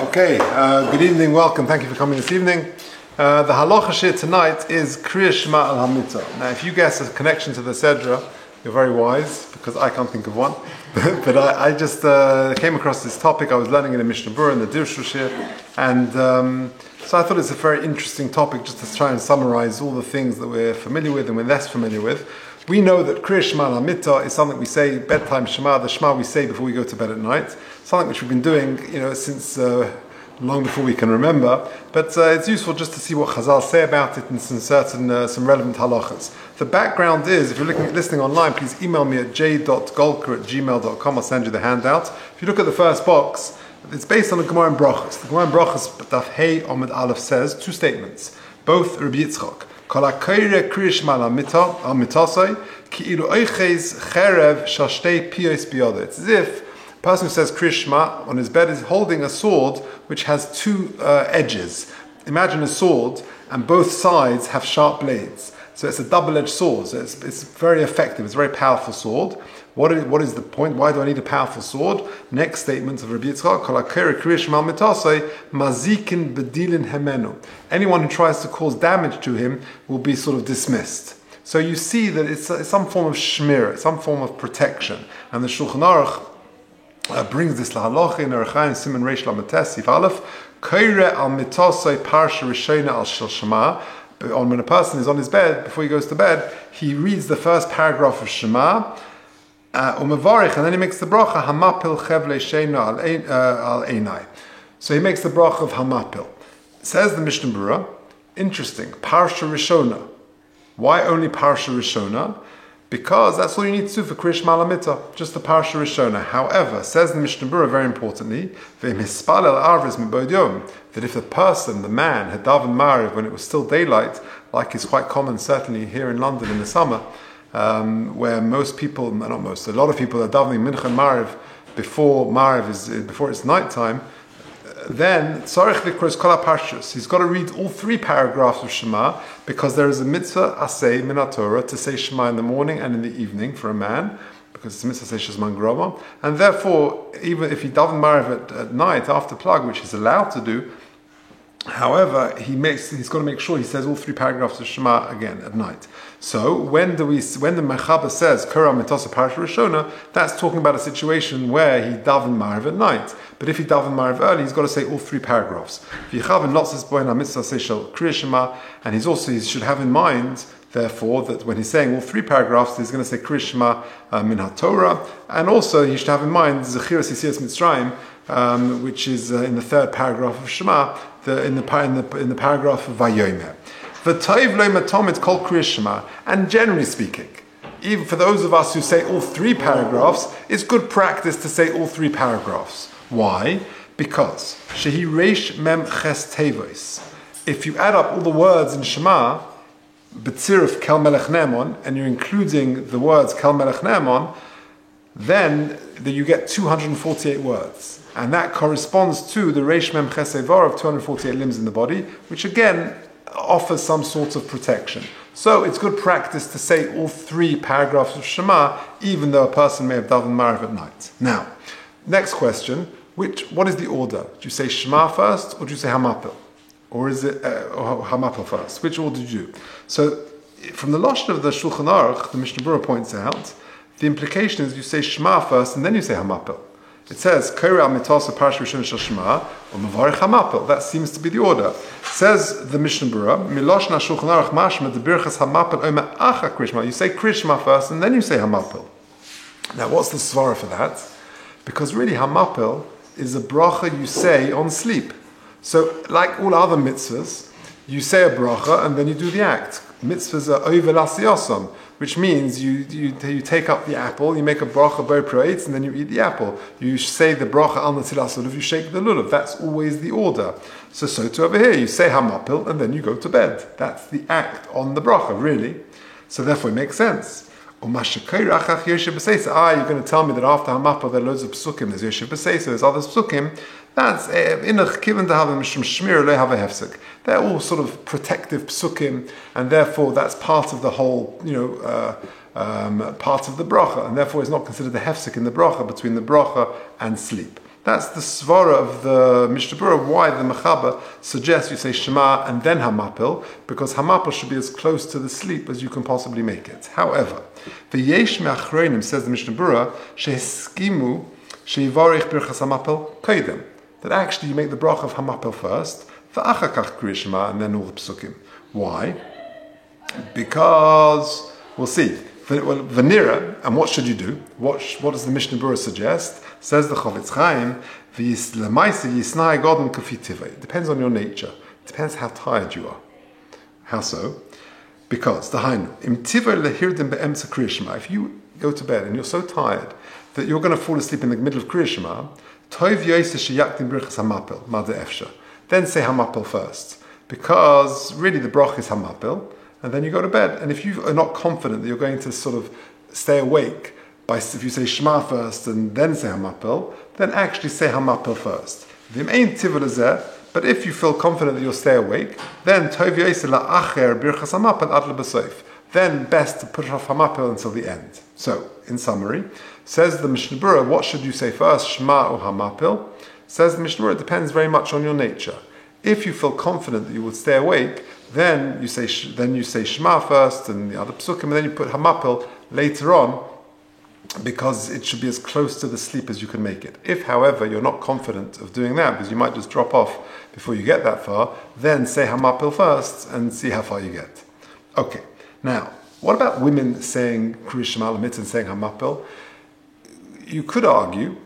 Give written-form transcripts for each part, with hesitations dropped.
Okay, good evening, welcome, thank you for coming this evening. The halacha shir tonight is Kriya Shema al Hamita. Now, if you guess a connection to the Sedra, you're very wise, because I can't think of one. But I just came across this topic. I was learning in a Mishnah Berurah in the Dirshu Shir, and so I thought it's a very interesting topic just to try and summarize all the things that we're familiar with and we're less familiar with. We know that Kriya Shema al Hamita is something we say, bedtime Shema, the Shema we say before we go to bed at night, something which we've been doing, since long before we can remember. But it's useful just to see what Chazal say about it and some relevant halachas. The background is, if you're listening online, please email me at j.golker@gmail.com. I'll send you the handout. If you look at the first box, it's based on the Gemara in Brachos. The Gemara in Brachos, Daf Hey Amud Aleph, says two statements, both Rabbi Yitzchak. Kol ha'koyre Kriya Shema al mitasai ki'ilu oiches cherev shel shtei piyos biyado. It's as if a person who says Kriya Shema on his bed is holding a sword which has two edges. Imagine a sword and both sides have sharp blades. So it's a double-edged sword. So it's very effective. It's a very powerful sword. What is the point? Why do I need a powerful sword? Next statement of Rabbi Yitzchak, Kol ha'koyre Kriya Shema al mitasai mazikin bedilin hemenu. Anyone who tries to cause damage to him will be sort of dismissed. So you see that it's some form of shmir, some form of protection. And the Shulchan Aruch brings this lahalocha in Erechayim Siman Reish Lametes Sif Aleph, Koyre al mitasai parsha rishona al shel Shema. When a person is on his bed, before he goes to bed, he reads the first paragraph of Shema, and then he makes the bracha hamapil chevle sheina al einai. So he makes the bracha of hamapil. Says the Mishnah Berurah, interesting, parsha rishona. Why only parsha rishona? Because that's all you need to do for Kriya Shema al Hamita, just the parsha rishona. However, says the Mishnah Berurah very importantly, that if the person, the man, had davened Mariv when it was still daylight, like is quite common certainly here in London in the summer, where most people, not most, a lot of people are davening Mincha and Mariv before it's night time, then tzarich likros kol ha'parshas. He's got to read all three paragraphs of Shema, because there is a mitzvah aseh min haTorah to say Shema in the morning and in the evening for a man, because it's a mitzvah aseh shezman groma, and therefore even if he daven Mariv at night after plug, which he's allowed to do, however, he's got to make sure he says all three paragraphs of Shema again at night. So when the Mechaber says Kora Mitasa Parsha Rishona, that's talking about a situation where he daven Mariv at night. But if he daven Mariv early, he's got to say all three paragraphs. And he should have in mind, therefore, that when he's saying all three paragraphs, he's going to say Kriya Shema min haTorah, and also he should have in mind Zechiras Yetzias Mitzrayim, which is in the third paragraph of Shema, in the paragraph of Vayomer. V'toiv lo matomit kol Kriya Shema. And generally speaking, even for those of us who say all three paragraphs, it's good practice to say all three paragraphs. Why? Because shehi reish mem ches tevos. If you add up all the words in Shema, b'tziruf kel melech ne'emon, and you're including the words kel melech ne'emon, then you get 248 words. And that corresponds to the reish mem ches tevor of 248 limbs in the body, which again offers some sort of protection. So it's good practice to say all three paragraphs of Shema, even though a person may have davened Mariv at night. Now, next question, what is the order? Do you say Shema first, or do you say Hamapil? Or is it Hamapil first? Which order do you do? So, from the Lashon of the Shulchan Aruch, the Mishnah Berurah points out, the implication is you say Shema first, and then you say Hamapil. It says, Koyre al mitasa parsha rishona shel Shema, or Mevarich Hamapil. That seems to be the order. Says the Mishnah Berurah, Miloshna Shulchan Aruch mashma de birchas Hamapil omer acha Kriya Shema. You say Kriya Shema first, and then you say Hamapil. Now, what's the svara for that? Because really, Hamapil is a bracha you say on sleep. So, like all other mitzvahs, you say a bracha and then you do the act. Mitzvahs are over lasiyosam, which means you take up the apple, you make a bracha bo proetz, and then you eat the apple. You say the bracha al natilas lulav, you shake the lulav. That's always the order. So too over here, you say Hamapil and then you go to bed. That's the act on the bracha, really. So therefore, it makes sense. You're going to tell me that after Hamapil there are loads of psukim, there's Yoshev B'Seisa, there's other psukim. That's inach given to have a mishum shmir lo have a hefsek. They're all sort of protective psukim, and therefore that's part of the whole, part of the bracha, and therefore it's not considered a hefsek in the bracha between the bracha and sleep. That's the svara of the Mishnah Berurah, why the Mechaber suggests you say Shema and then Hamapil, because Hamapil should be as close to the sleep as you can possibly make it. However, the Yesh Me'achronim, says the Mishnah Berurah, Shehiskimu Sheyivarech Birchas Hamapil Kaidem, that actually you make the brach of Hamapil first, V'achakach Kriya Shema, and then all the Psukim. Why? Because, we'll see, Vanira, and what should you do? What does the Mishnah Berurah suggest? Says the Chofetz Chaim, it depends on your nature. It depends how tired you are. How so? Because, if you go to bed and you're so tired that you're going to fall asleep in the middle of Kriya Shema, then say Hamapil first. Because really the brach is Hamapil, and then you go to bed. And if you are not confident that you're going to sort of stay awake, if you say Shema first and then say Hamapil, then actually say Hamapil first. But if you feel confident that you'll stay awake, then then best to put off Hamapil until the end. So, in summary, says the Mishnah Berurah, what should you say first, Shema or Hamapil? Says the Mishnah Berurah, it depends very much on your nature. If you feel confident that you will stay awake, then you say Shema first and the other Psukim, and then you put Hamapil later on, because it should be as close to the sleep as you can make it. If, however, you're not confident of doing that, because you might just drop off before you get that far, then say Hamapil first and see how far you get. Okay, now, what about women saying Kriya Shema Lamit and saying Hamapil? You could argue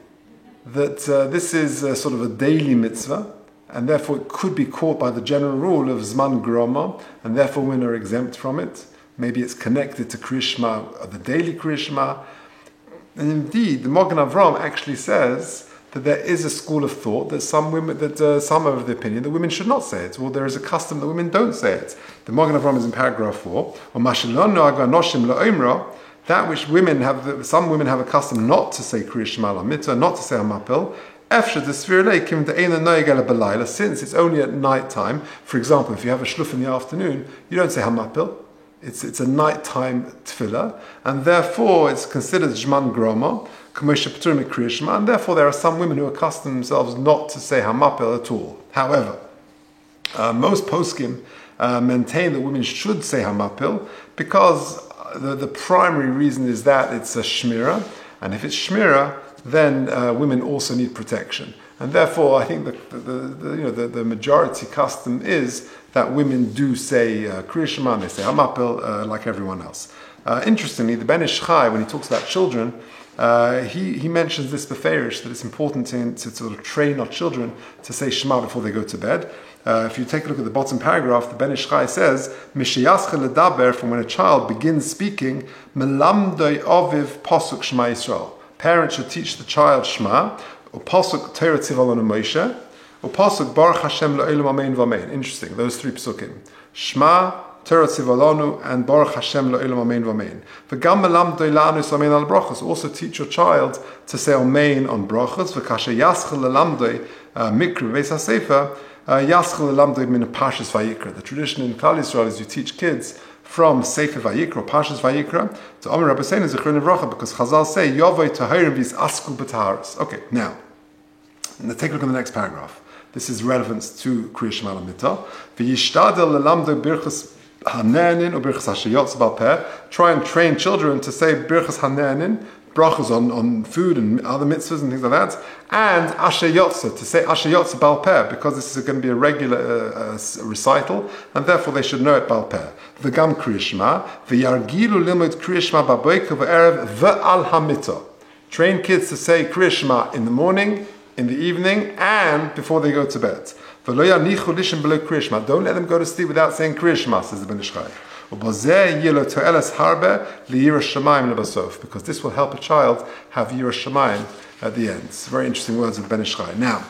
that this is sort of a daily mitzvah, and therefore it could be caught by the general rule of Zman Groma, and therefore women are exempt from it. Maybe it's connected to Kriya Shema, the daily Kriya Shema. And indeed, the Magen Avram actually says that there is a school of thought that some women, some are of the opinion that women should not say it, or there is a custom that women don't say it. The Magen Avram is in paragraph 4. That which women have, some women have a custom not to say Kriya Shema Lamita, not to say Hamapil. Since it's only at night time. For example, if you have a shluf in the afternoon, you don't say Hamapil. It's a nighttime tefillah, and therefore it's considered Zman Groma, and therefore there are some women who accustom themselves not to say Hamapil at all. However, most poskim maintain that women should say Hamapil because the primary reason is that it's a shmira, and if it's shmira, then women also need protection. And therefore, I think the majority custom is that women do say Kriya Shema, they say Hamapil like everyone else. Interestingly, the Ben Ish Chai, when he talks about children, he mentions this beferish, that it's important to sort of train our children to say Shema before they go to bed. If you take a look at the bottom paragraph, the Ben Ish Chai says, Mishiyascha ledaber, from when a child begins speaking, Melamdoi Aviv Pasuk Shema Yisrael. Parents should teach the child Shema, or Pasuk Torah Tzivalon Moshe, or Pasuk Baruch Hashem Lo'elam Amen V'Amen. Interesting, those three psukim. Shema, Torah Tzivalonu, and Baruch Hashem Lo'elam Amen V'Amen. V'gam melamdoi la'anus Amen al brachos. Also teach your child to say Amen on brachos. V'kasher yaschel lelamdoi mikra v'eis ha'sefer yaschel lelamdoi min Parshas Vayikra. The tradition in Klal Yisrael is you teach kids from Sefer Vayikra, or Parshas Vayikra, to Omer Rabbeinu Zichron Livracha, because Chazal say, Yovei Tahirim vis asku b'taharis. Okay, now take a look at the next paragraph. This is relevant to Kriya Shema Lamita. V'yishtadel lelamdo birchas hanenin or birchas hashayotz bal peh. Try and train children to say birchas hanenin, brachas on food and other mitzvahs and things like that, and ashayotza, to say ashayotza bal peh, because this is going to be a regular recital, and therefore they should know it bal peh. V'gam Kriya Shema, v'yargilu limud Kriya Shema b'boiker v'erev v'al hamita. Train kids to say Kriya Shema in the morning, in the evening, and before they go to bed. Don't let them go to sleep without saying Kriya Shema, says the Ben Ish Chai. Because this will help a child have Yiras Shamayim at the end. It's very interesting words of Ben Ish Chai. Now,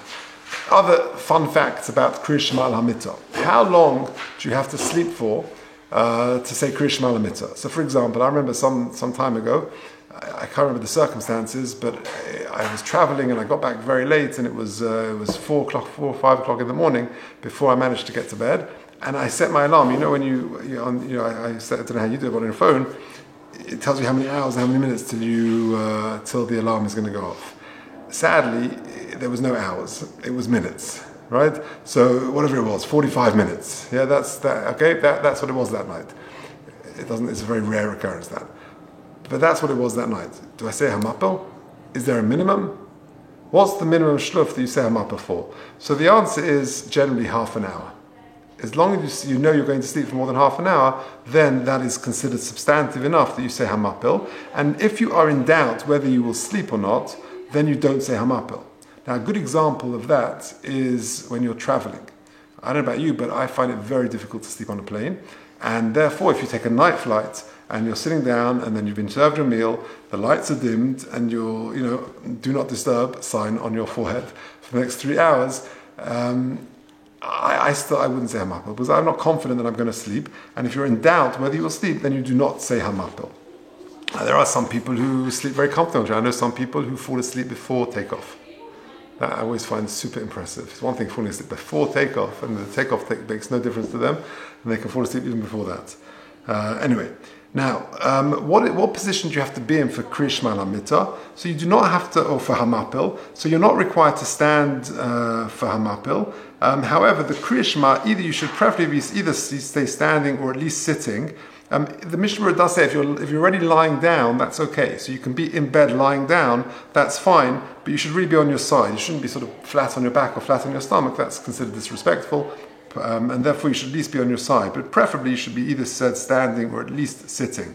other fun facts about Kriya Shema L'Hamita. How long do you have to sleep for to say Kriya Shema L'Hamita? So, for example, I remember some time ago, I can't remember the circumstances, but I was traveling and I got back very late, and it was 4 or 5 o'clock in the morning before I managed to get to bed. And I set my alarm. I don't know how you do it, but on your phone, it tells you how many hours, how many minutes till the alarm is going to go off. sadly, there was no hours. It was minutes, right? So whatever it was, 45 minutes. Yeah, that's that. Okay, that's what it was that night. It doesn't. It's a very rare occurrence that. But that's what it was that night. Do I say hamapel? Is there a minimum? What's the minimum shluf that you say hamapel for? So the answer is generally half an hour. As long as you know you're going to sleep for more than half an hour, then that is considered substantive enough that you say hamapil. And if you are in doubt whether you will sleep or not, then you don't say hamapil. Now, a good example of that is when you're traveling. I don't know about you, but I find it very difficult to sleep on a plane. And therefore, if you take a night flight and you're sitting down and then you've been served your meal, the lights are dimmed, and you're, do not disturb sign on your forehead for the next 3 hours, I wouldn't say hamapil because I'm not confident that I'm going to sleep. And if you're in doubt whether you will sleep, then you do not say hamapil. There are some people who sleep very comfortably. I know some people who fall asleep before takeoff. That I always find super impressive. It's one thing falling asleep before takeoff, and the takeoff makes no difference to them, and they can fall asleep even before that. Anyway. Now, what position do you have to be in for Kriya Shema Lamita? So you do not have to, or for Hamapil, so you're not required to stand for Hamapil. However, the Kriya Shema, either you should preferably either stay standing or at least sitting. The Mishnah Berurah does say if you're already lying down, that's okay. So you can be in bed lying down, that's fine, but you should really be on your side. You shouldn't be sort of flat on your back or flat on your stomach. That's considered disrespectful. And therefore you should at least be on your side, but preferably you should be either standing or at least sitting.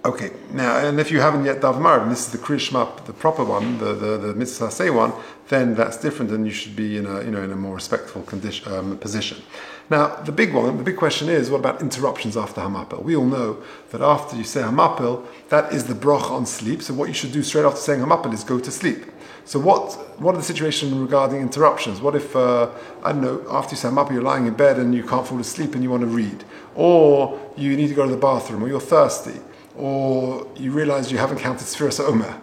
Okay, now, and if you haven't yet Dav Marav, and this is the Kriya Shema, the proper one, the Mitzvah Say one, then that's different, and you should be in a more respectful position. Now, the big question is, what about interruptions after Hamapil? We all know that after you say Hamapil, that is the broch on sleep. So what you should do straight after saying Hamapil is go to sleep. So what are the situations regarding interruptions? What if, after you say Hamapil, you're lying in bed and you can't fall asleep and you want to read? Or you need to go to the bathroom, or you're thirsty, or you realize you haven't counted Sfiras Omer.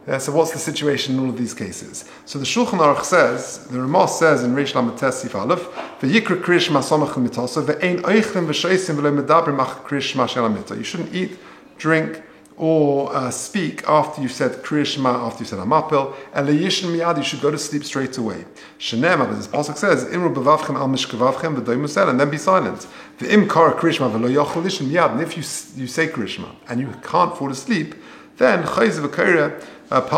Yeah, so what's the situation in all of these cases? So the Shulchan Aruch says, the Ramah says in Reish Lamed Tes Sif Aleph, "V'yikra Kriya Shema Samach Mitaso ve'ein oichlin v'sheisim v'lo medaber mach Kriya Shema Shel Hamita." You shouldn't eat, drink, or speak after you said Kriya Shema, after you said Hamapil. And leyishin miyad, you should go to sleep straight away. Shenem, as this pasuk says, "Imru b'vavchem al mishkavavchem v'doimusel," and then be silent. V'im kara Kriya Shema v'lo yochel lishin miyad. And if you say Kriya Shema and you can't fall asleep, then chayz v'kaira. Just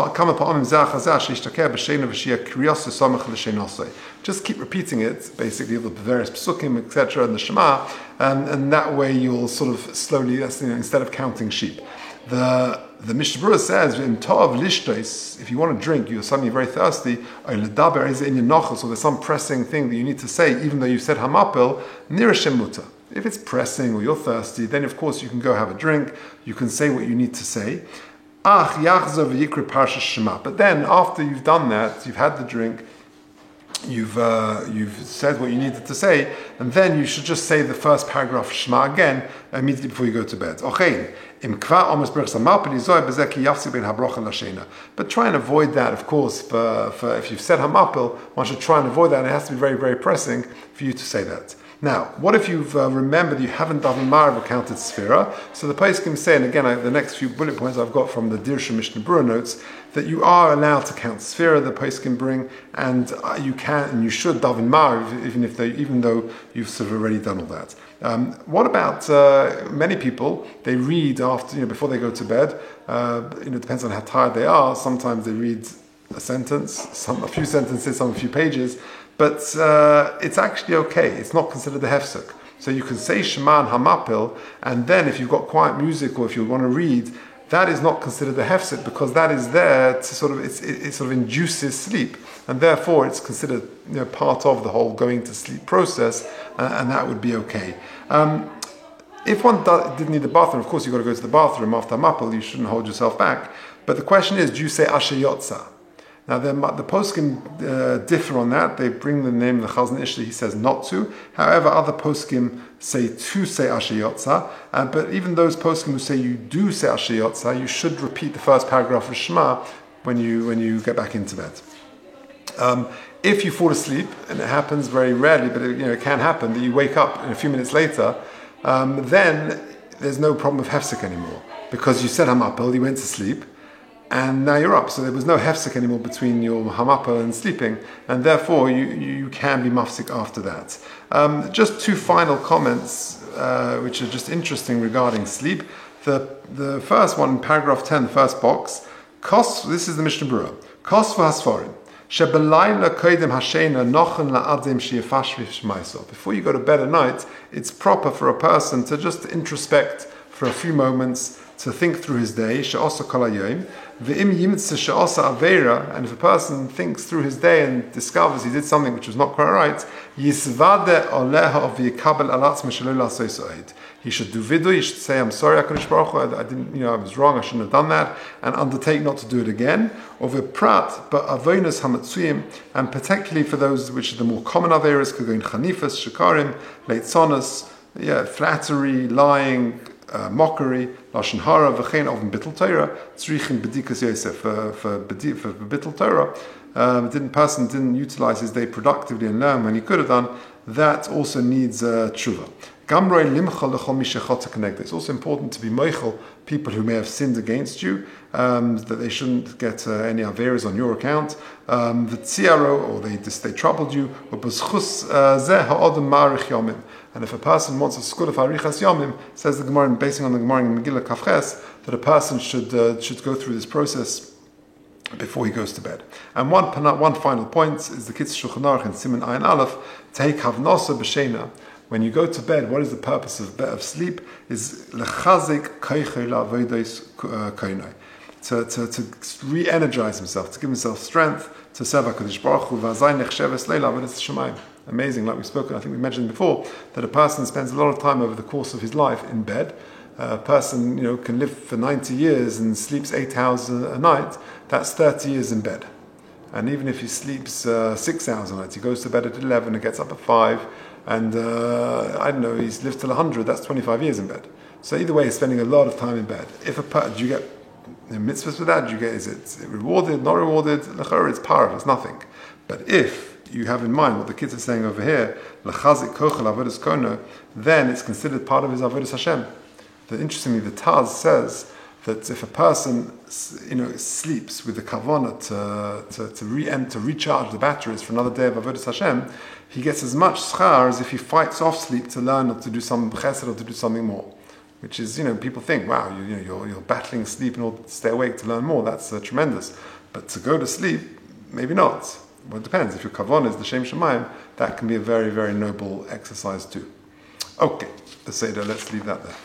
keep repeating it, basically the various psukim, etc., and the Shema, and that way you'll sort of slowly, instead of counting sheep. The Mishnah Berurah says, in Tov Lishtos, if you want to drink, you're suddenly very thirsty, or there's some pressing thing that you need to say, even though you said Hamapil, Nirashem Muta. If it's pressing or you're thirsty, then of course you can go have a drink, you can say what you need to say. But then after you've done that, you've had the drink, you've said what you needed to say, and then you should just say the first paragraph of Shema again immediately before you go to bed. But try and avoid that, of course, for if you've said Hamapil, one should try and avoid that, and it has to be very, very pressing for you to say that. Now, what if you've remembered you haven't done Marav or counted Sfira? So the Poskim say, and again, the next few bullet points I've got from the Dirsha Mishnah Berurah notes, that you are allowed to count Sfira, the Poskim bring, and you can and you should daven Marav, even though you've sort of already done all that. What about many people? They read after, before they go to bed. It depends on how tired they are. Sometimes they read a sentence, a few sentences, a few pages. But it's actually okay. It's not considered a hefsek. So you can say Shema and Hamapil, and then if you've got quiet music or if you want to read, that is not considered a hefsek because that is there to sort of it sort of induces sleep, and therefore it's considered part of the whole going to sleep process, and that would be okay. If one didn't need the bathroom, of course you've got to go to the bathroom after Hamapil. You shouldn't hold yourself back. But the question is, do you say Asher Yotza? Now the poskim differ on that. They bring the name of the Chazon Ish, he says not to. However, other poskim say to say Asher Yotza. But even those poskim who say you do say Asher Yotza, you should repeat the first paragraph of Shema when you get back into bed. If you fall asleep, and it happens very rarely, but it can happen that you wake up and a few minutes later, then there's no problem with hefsek anymore because you said Hamapil, you went to sleep. and now you're up. So there was no hefsek anymore between your hamapa and sleeping, and therefore you can be mafsik after that. Just two final comments, which are just interesting regarding sleep. The first one, paragraph 10, the first box, this is the Mishnah Berurah. Kos v'hasforim. Before you go to bed at night, it's proper for a person to just introspect for a few moments, to think through his day, and if a person thinks through his day and discovers he did something which was not quite right, he should do vidu, he should say, I'm sorry, HaKadosh Baruch Hu, I didn't, I was wrong, I shouldn't have done that, and undertake not to do it again. And particularly for those which are the more common averas, Kagoin Chanifas, Shekarim, Leitzonas, flattery, lying, mockery, lashon hara, v'chein oven bittul Torah, tzrichin bedikas Yosef for bittul Torah. Person didn't utilize his day productively and learn when he could have done. That also needs tshuva. It's also important to be meichel people who may have sinned against you, that they shouldn't get any averas on your account. The tziaro, or they troubled you. And if a person wants a skul of arichas yomim, says the Gemara, basing on the Gemara in Megillah Kafches, that a person should go through this process before he goes to bed. And one final point is the Kitzur Shulchan Aruch in Siman Ayin Aleph, take havnosa b'sheina. When you go to bed, what is the purpose of sleep? Is lechazik keichei la'avodos koinai. To re-energize himself, to give himself strength, to serve HaKadosh Baruch Hu, v'azay nechsheves leila avodas Shemayim. Amazing, like we spoke, I think we mentioned before, that a person spends a lot of time over the course of his life in bed. A person, can live for 90 years and sleeps 8 hours a night. That's 30 years in bed. And even if he sleeps 6 hours a night, he goes to bed at 11 and gets up at 5, and he's lived till 100. That's 25 years in bed. So either way, he's spending a lot of time in bed. Do you get mitzvahs for that? Is it rewarded, not rewarded? It's parav, it's nothing. But if you have in mind what the kids are saying over here, lechazik kochel avodas kono, then it's considered part of his avodas Hashem. Interestingly, the Taz says that if a person, sleeps with the kavanah to recharge the batteries for another day of avodas Hashem, he gets as much schar as if he fights off sleep to learn or to do some chesed or to do something more. Which is, people think, wow, you're battling sleep in order to stay awake to learn more. That's tremendous. But to go to sleep, maybe not. Well, it depends. If your kavanah is the Shem Shemayim, that can be a very, very noble exercise too. Okay, let's leave that there.